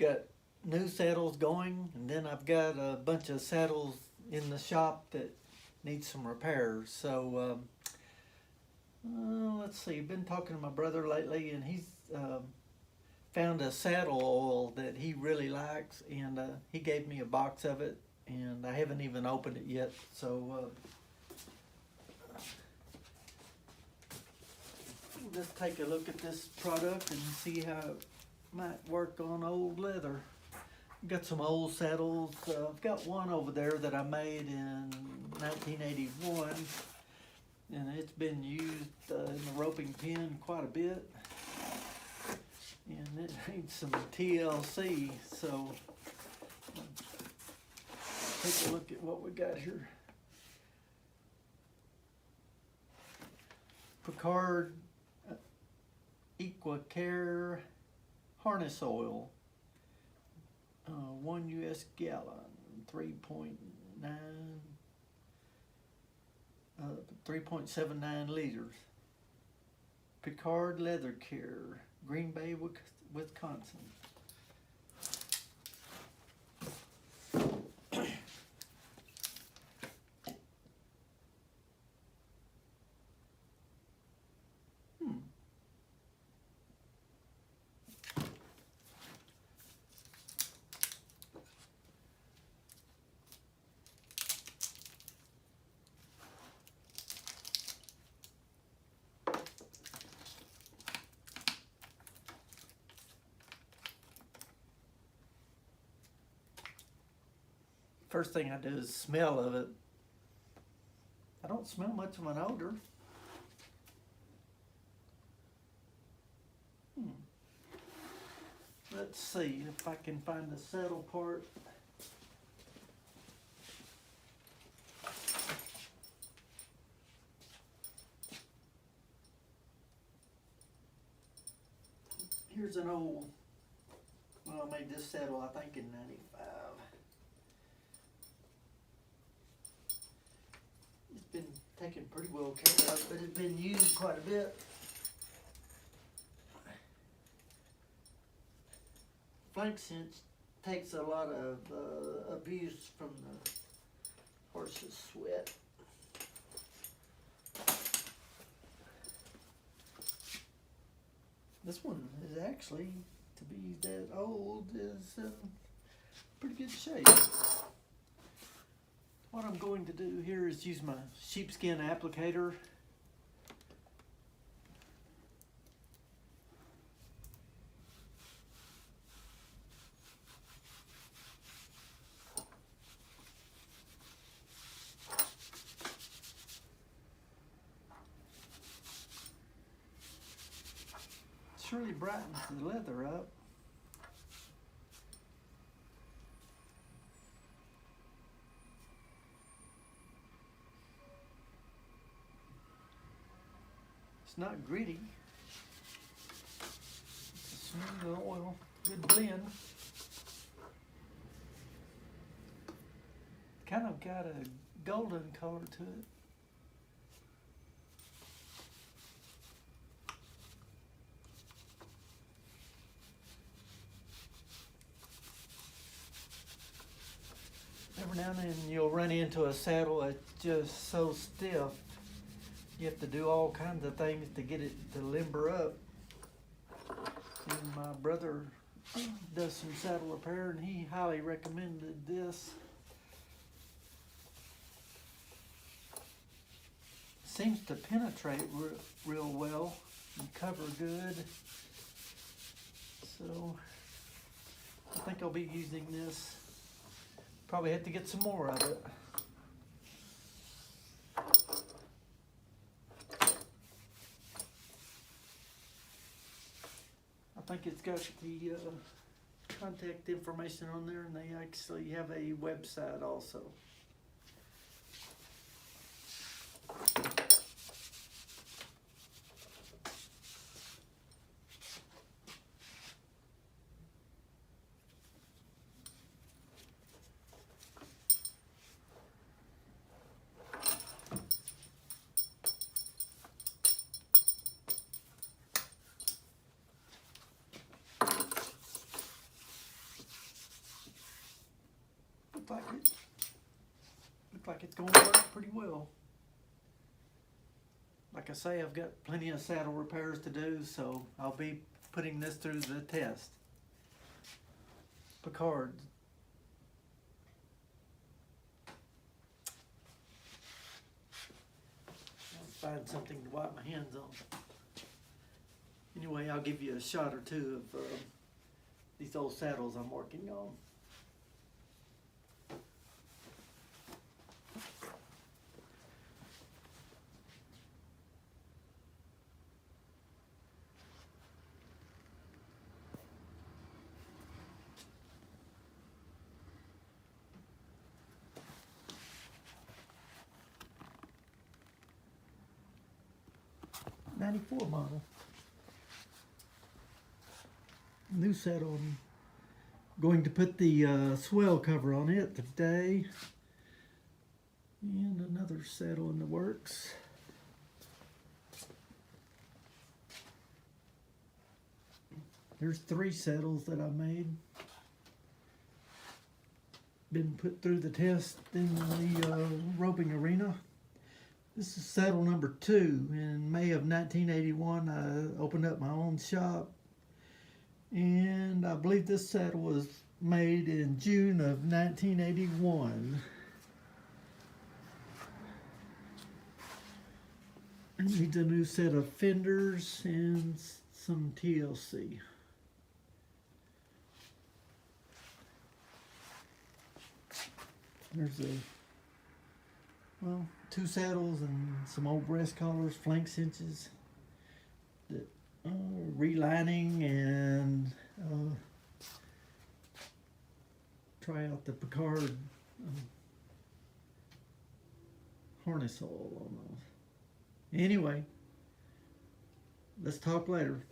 got new saddles going, and then I've got a bunch of saddles in the shop that need some repairs. So let's see. I've been talking to my brother lately, and he's found a saddle oil that he really likes, and he gave me a box of it, and I haven't even opened it yet. So let's take a look at this product and see how it might work on old leather. Got some old saddles. I've got one over there that I made in 1981, and it's been used in the roping pen quite a bit, and it needs some TLC. So take a look at what we got here. Pecard eque-care harness oil, 1 US gallon, 3.79 liters. Pecard Leather Care, Green Bay, Wisconsin. First thing I do is smell of it. I don't smell much of an odor. Let's see if I can find the saddle part. Here's an old, well, I made this saddle I think in 95. Been taken pretty well care of, but it's been used quite a bit. Flank cinch takes a lot of abuse from the horse's sweat. This one is actually, to be that old, is in pretty good shape. What I'm going to do here is use my sheepskin applicator. It surely brightens the leather up. It's not gritty. It's a smooth oil, good blend. Kind of got a golden color to it. Every now and then you'll run into a saddle that's just so stiff. You have to do all kinds of things to get it to limber up. And my brother does some saddle repair, and he highly recommended this. Seems to penetrate real well and cover good. So I think I'll be using this. Probably have to get some more of it. I think it's got the contact information on there, and they actually have a website also. look like it's going to work pretty well. Like I say, I've got plenty of saddle repairs to do, so I'll be putting this through the test. Pecard. I'll find something to wipe my hands on. Anyway, I'll give you a shot or two of these old saddles I'm working on. '94 model. New saddle. I'm going to put the swell cover on it today. And another saddle in the works. There's 3 saddles that I made. Been put through the test in the roping arena. This is saddle number 2. In May of 1981, I opened up my own shop. And I believe this saddle was made in June of 1981. It needs a new set of fenders and some TLC. There's 2 saddles and some old breast collars, flank cinches, that relining, and try out the Pecard Harness Oil on those. Anyway, let's talk later.